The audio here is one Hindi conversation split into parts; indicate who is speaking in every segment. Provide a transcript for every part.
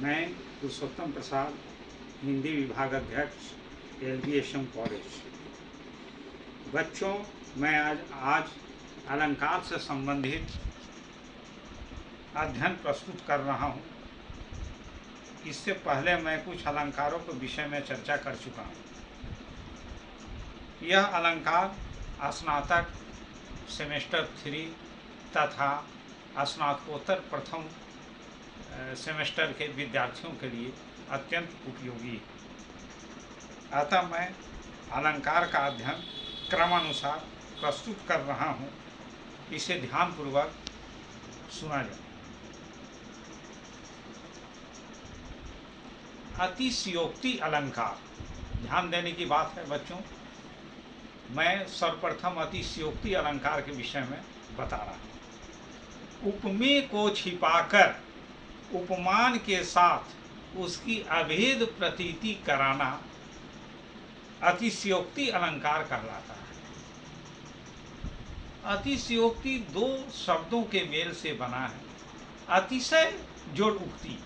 Speaker 1: मैं पुरुषोत्तम प्रसाद, हिंदी विभाग अध्यक्ष, एलबीएसएम कॉलेज। बच्चों, मैं आज अलंकार से संबंधित अध्ययन प्रस्तुत कर रहा हूँ। इससे पहले मैं कुछ अलंकारों के विषय में चर्चा कर चुका हूँ। यह अलंकार स्नातक सेमेस्टर 3 तथा स्नातकोत्तर प्रथम सेमेस्टर के विद्यार्थियों के लिए अत्यंत उपयोगी है। अतः मैं अलंकार का अध्ययन क्रमानुसार प्रस्तुत कर रहा हूँ। इसे ध्यानपूर्वक सुना जाए। अतिशयोक्ति अलंकार, ध्यान देने की बात है बच्चों। मैं सर्वप्रथम अतिशयोक्ति अलंकार के विषय में बता रहा हूँ। उपमेय को छिपाकर उपमान के साथ उसकी अभेद प्रतीति कराना अतिशयोक्ति अलंकार कहलाता है। अतिशयोक्ति दो शब्दों के मेल से बना है। अतिशय जोड़ उक्ति।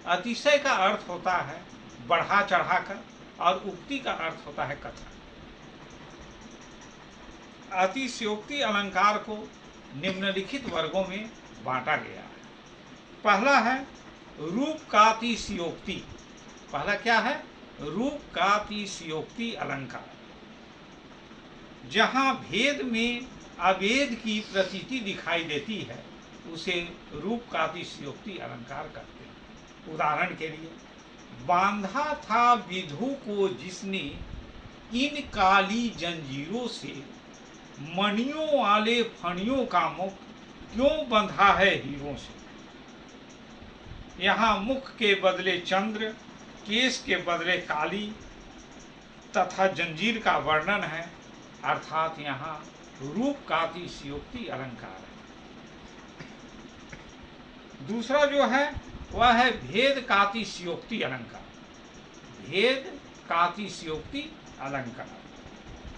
Speaker 1: अतिशय का अर्थ होता है बढ़ा चढ़ाकर और उक्ति का अर्थ होता है कथन। अतिशयोक्ति अलंकार को निम्नलिखित वर्गों में बांटा गया है। पहला है रूप कातिशयोक्ति। पहला क्या है? रूप कातिशयोक्ति अलंकार। जहाँ भेद में अभेद की प्रतीति दिखाई देती है उसे रूप कातिशयोक्ति अलंकार कहते हैं। उदाहरण के लिए, बांधा था विधु को जिसने इन काली जंजीरों से, मणियों वाले फणियों का मुख क्यों बंधा है हीरों से। यहाँ मुख के बदले चंद्र, केश के बदले काली तथा जंजीर का वर्णन है, अर्थात यहाँ रूप कातिशयोक्ति अलंकार है। दूसरा जो है वह है भेद कातिशयोक्ति अलंकार। भेद कातिशयोक्ति अलंकार।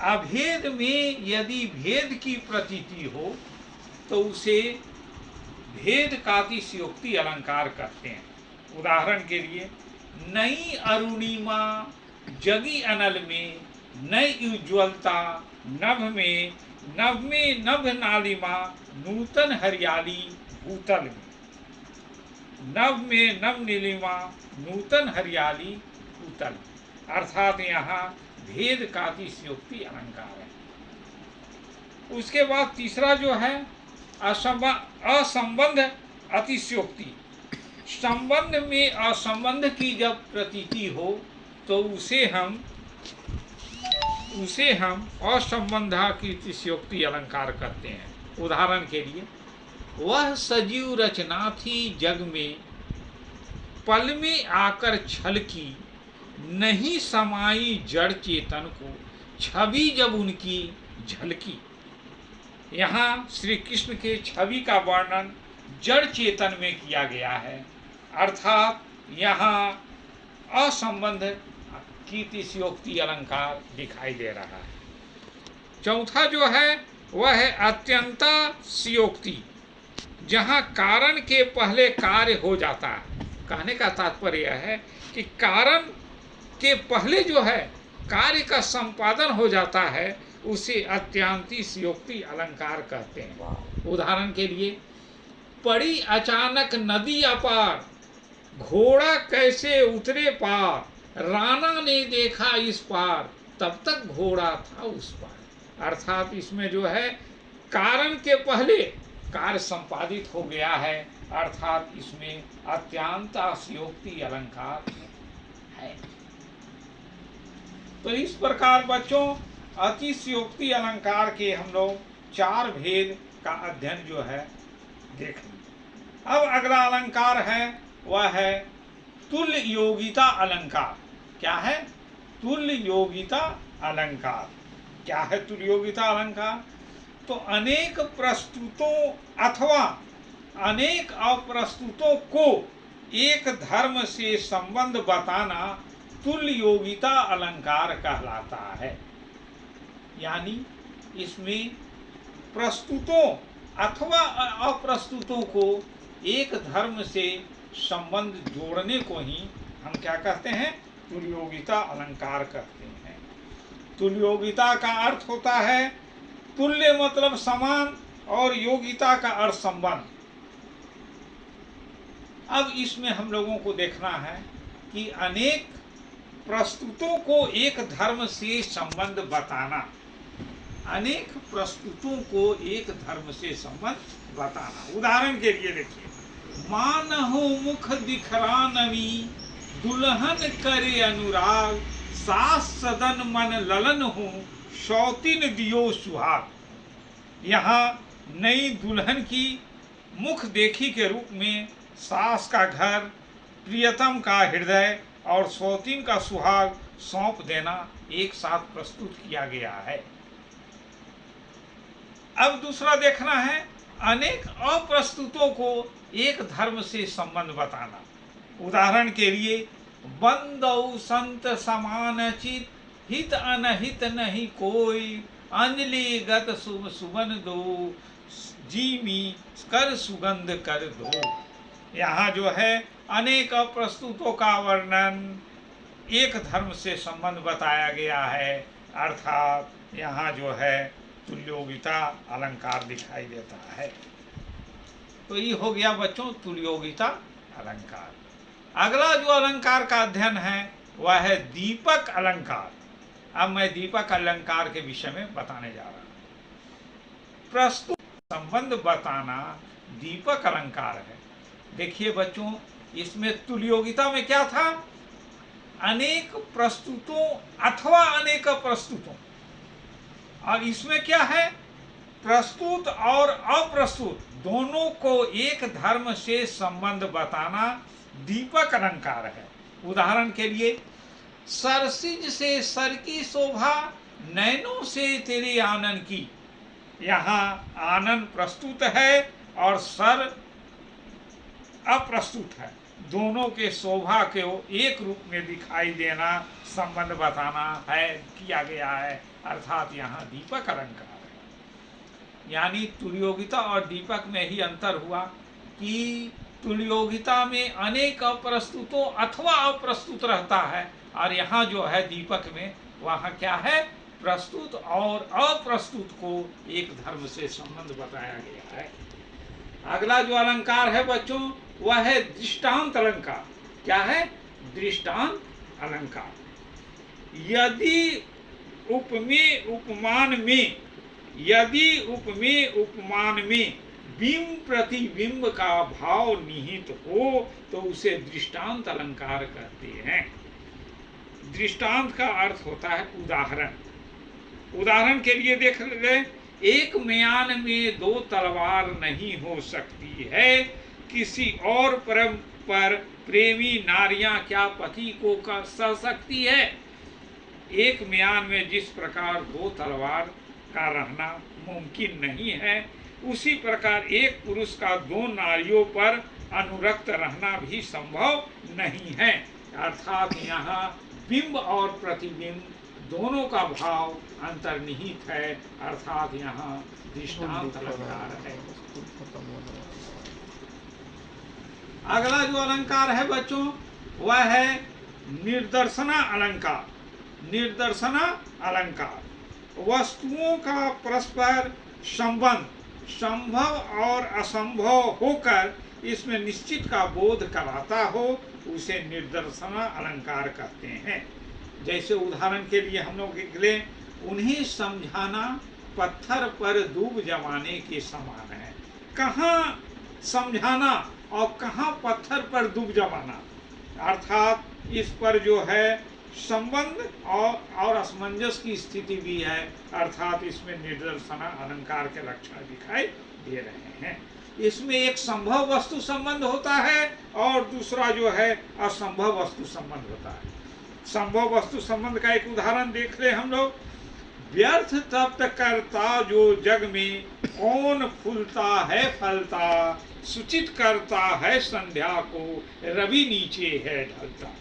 Speaker 1: अभेद में यदि भेद की प्रतीति हो तो उसे भेद कातिशयोक्ति अलंकार कहते हैं। उदाहरण के लिए, नई अरुणिमा जगी अनल में, नई उज्ज्वलता नभ में, नभ में नभ नालिमा, नूतन हरियाली भूतल में। नभ में नभ नीलिमा, नूतन हरियाली भूतल में, अर्थात यहाँ भेद कातिशयोक्ति अलंकार है। उसके बाद तीसरा जो है असंबंध अतिशयोक्ति। संबंध में असंबंध की जब प्रतीति हो तो उसे हम असंबंधा की अतिशयोक्ति अलंकार करते हैं। उदाहरण के लिए, वह सजीव रचना थी जग में, पल में आकर छलकी, नहीं समाई जड़ चेतन को, छवि जब उनकी झलकी। यहाँ श्री कृष्ण के छवि का वर्णन जड़ चेतन में किया गया है, अर्थात यहाँ असंबंध की अतिशयोक्ति अलंकार दिखाई दे रहा है। चौथा जो है वह है अत्यंताशयोक्ति, जहाँ कारण के पहले कार्य हो जाता है। कहने का तात्पर्य यह है कि कारण के पहले जो है कार्य का संपादन हो जाता है, उसे अत्यंताशयोक्ति अलंकार कहते हैं। उदाहरण के लिए, पड़ी अचानक नदी अपार, घोड़ा कैसे उतरे पार, राणा ने देखा इस पार, तब तक घोड़ा था उस पार। अर्थात इसमें जो है कारण के पहले कार्य संपादित हो गया है, अर्थात इसमें अत्यंताशयोक्ति अलंकार है। तो इस प्रकार बच्चों अतिशयोक्ति अलंकार के हम लोग 4 भेद का अध्ययन जो है देख लें। अब अगला अलंकार है वह है तुल्य योगिता अलंकार। क्या है? तुल्य योगिता अलंकार। क्या है तुल्य योगिता अलंकार? तो अनेक प्रस्तुतों अथवा अनेक अप्रस्तुतों को एक धर्म से संबंध बताना तुल्य योगिता अलंकार कहलाता है। यानी इसमें प्रस्तुतों अथवा अप्रस्तुतों को एक धर्म से संबंध जोड़ने को ही हम क्या कहते हैं, तुल्योगिता अलंकार कहते हैं। तुल्योगिता का अर्थ होता है तुल्य मतलब समान, और योगिता का अर्थ संबंध। अब इसमें हम लोगों को देखना है कि अनेक प्रस्तुतों को एक धर्म से संबंध बताना, अनेक प्रस्तुतों को एक धर्म से संबंध बताना। उदाहरण के लिए देखिए, मानहु मुख दिखरा नवी, दुल्हन करे अनुराग, सास सदन मन ललन हो, शौतीन दियो सुहाग। यहाँ नई दुल्हन की मुख देखी के रूप में सास का घर, प्रियतम का हृदय और शौतीन का सुहाग सौंप देना एक साथ प्रस्तुत किया गया है। अब दूसरा देखना है, अनेक अप्रस्तुतों को एक धर्म से संबंध बताना। उदाहरण के लिए, बंदौ संत समान चित, हित अनहित नहीं कोई, अंजलि गत शुभ सुबन दो, जीमी कर सुगंध कर दो। यहाँ जो है अनेक अप्रस्तुतों का वर्णन एक धर्म से संबंध बताया गया है, अर्थात यहाँ जो है तुल्योगिता अलंकार दिखाई देता है। तो ये हो गया बच्चों तुल्योगिता अलंकार। अगला जो अलंकार का अध्ययन है वह है दीपक अलंकार। अब मैं दीपक अलंकार के विषय में बताने जा रहा हूं। प्रस्तुत संबंध बताना दीपक अलंकार है। देखिए बच्चों, इसमें तुल्योगिता में क्या था, अनेक प्रस्तुतों अथवा अनेक प्रस्तुतों, और इसमें क्या है, प्रस्तुत और अप्रस्तुत दोनों को एक धर्म से संबंध बताना दीपक अलंकार है। उदाहरण के लिए, सरसिज से सर की शोभा, नैनों से तेरे आनन की। यहाँ आनन प्रस्तुत है और सर अप्रस्तुत है। दोनों के शोभा के एक रूप में दिखाई देना, संबंध बताना है, किया गया है, अर्थात यहाँ दीपक अलंकार है। यानी तुल्योगिता और दीपक में ही अंतर हुआ कि तुल्योगिता में अनेक अप्रस्तुतों अथवा अप्रस्तुत रहता है, और यहाँ जो है दीपक में वहाँ क्या है, प्रस्तुत और अप्रस्तुत को एक धर्म से संबंध बताया गया है। अगला जो अलंकार है बच्चों वह है दृष्टांत अलंकार। क्या है, दृष्टांत अलंकार। यदि उपमेय उपमान में, यदि उपमेय उपमान में बिंब प्रतिबिंब का भाव निहित हो तो उसे दृष्टांत अलंकार कहते हैं। दृष्टांत का अर्थ होता है उदाहरण। उदाहरण के लिए देख ले, एक म्यान में दो तलवार नहीं हो सकती है, किसी और पर प्रेमी नारियां क्या पति को सह सकती है। एक म्यान में जिस प्रकार दो तलवार का रहना मुमकिन नहीं है, उसी प्रकार एक पुरुष का दो नारियों पर अनुरक्त रहना भी संभव नहीं है। अर्थात यहाँ बिंब और प्रतिबिंब दोनों का भाव अंतर्निहित है, अर्थात यहाँ दृष्टांत अलंकार है। अगला जो अलंकार है बच्चों वह है निर्दर्शना अलंकार। निर्दर्शना अलंकार वस्तुओं का परस्पर संबंध संभव और असंभव होकर इसमें निश्चित का बोध कराता हो, उसे निर्दर्शना अलंकार कहते हैं। जैसे उदाहरण के लिए हम लोग निकले, उन्हें समझाना पत्थर पर दूब जमाने के समान है। कहाँ समझाना और कहाँ पत्थर पर दूब जमाना, अर्थात इस पर जो है संबंध और असमंजस की स्थिति भी है, अर्थात इसमें निर्दर्शना अलंकार के लक्षण दिखाई दे रहे हैं। इसमें एक संभव वस्तु संबंध होता है और दूसरा जो है असंभव वस्तु संबंध होता है। संभव वस्तु संबंध का एक उदाहरण देख ले हम लोग। व्यर्थ तप्त करता जो जग में, कौन फूलता है फलता, सूचित करता है संध्या को, रवि नीचे है ढलता।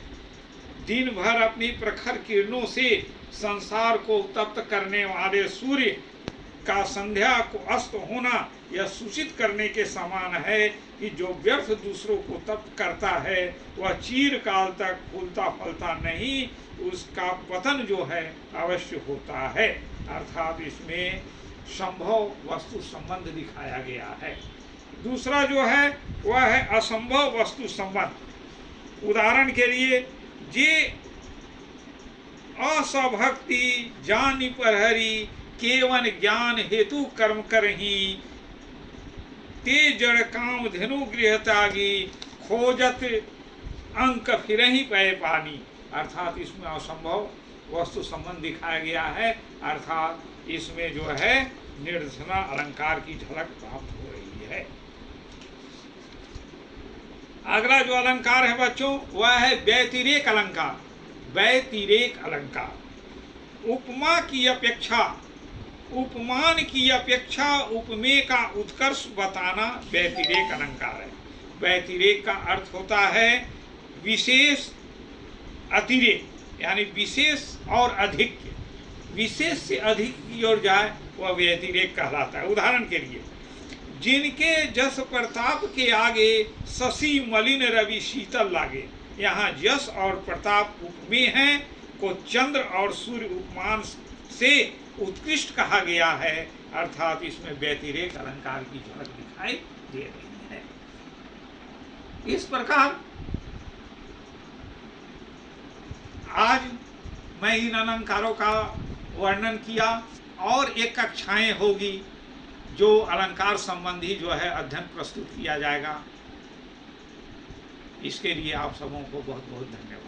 Speaker 1: दिन भर अपनी प्रखर किरणों से संसार को तप्त करने वाले सूर्य का संध्या को अस्त होना यह सूचित करने के समान है कि जो व्यर्थ दूसरों को तप करता है वह चीरकाल तक फूलता फलता नहीं, उसका पतन जो है अवश्य होता है। अर्थात इसमें संभव वस्तु संबंध दिखाया गया है। दूसरा जो है वह है असंभव वस्तु संबंध। उदाहरण के लिए, जे असभक्ति जानि पर हरि केवल ज्ञान हेतु कर्म करही, ते जड़ काम धेनु गृह त्यागी खोजत अंक फिरही पै पानी। अर्थात इसमें असंभव वस्तु संबंध दिखाया गया है। अर्थात इसमें जो है निर्धना अलंकार की झलक प्राप्त हो रही है। अगला जो अलंकार है बच्चों वह है व्यतिरेक अलंकार। व्यतिरेक अलंकार उपमा की अपेक्षा, उपमान की अपेक्षा उपमेय का उत्कर्ष बताना व्यतिरेक अलंकार है। व्यतिरेक का अर्थ होता है विशेष अतिरेक, यानी विशेष और अधिक, विशेष से अधिक की ओर जाए वह व्यतिरेक कहलाता है। उदाहरण के लिए, जिनके जस प्रताप के आगे शशि मलिन रवि शीतल लागे, यहाँ यश और प्रताप उपमेय हैं को चंद्र और सूर्य उपमान से उत्कृष्ट कहा गया है। अर्थात इसमें व्यतिरेक अलंकार की झलक दिखाई दे रही है। इस प्रकार आज मैं इन अलंकारों का वर्णन किया और एक कक्षाएं होगी जो अलंकार संबंधी जो है अध्ययन प्रस्तुत किया जाएगा। इसके लिए आप सबों को बहुत बहुत धन्यवाद।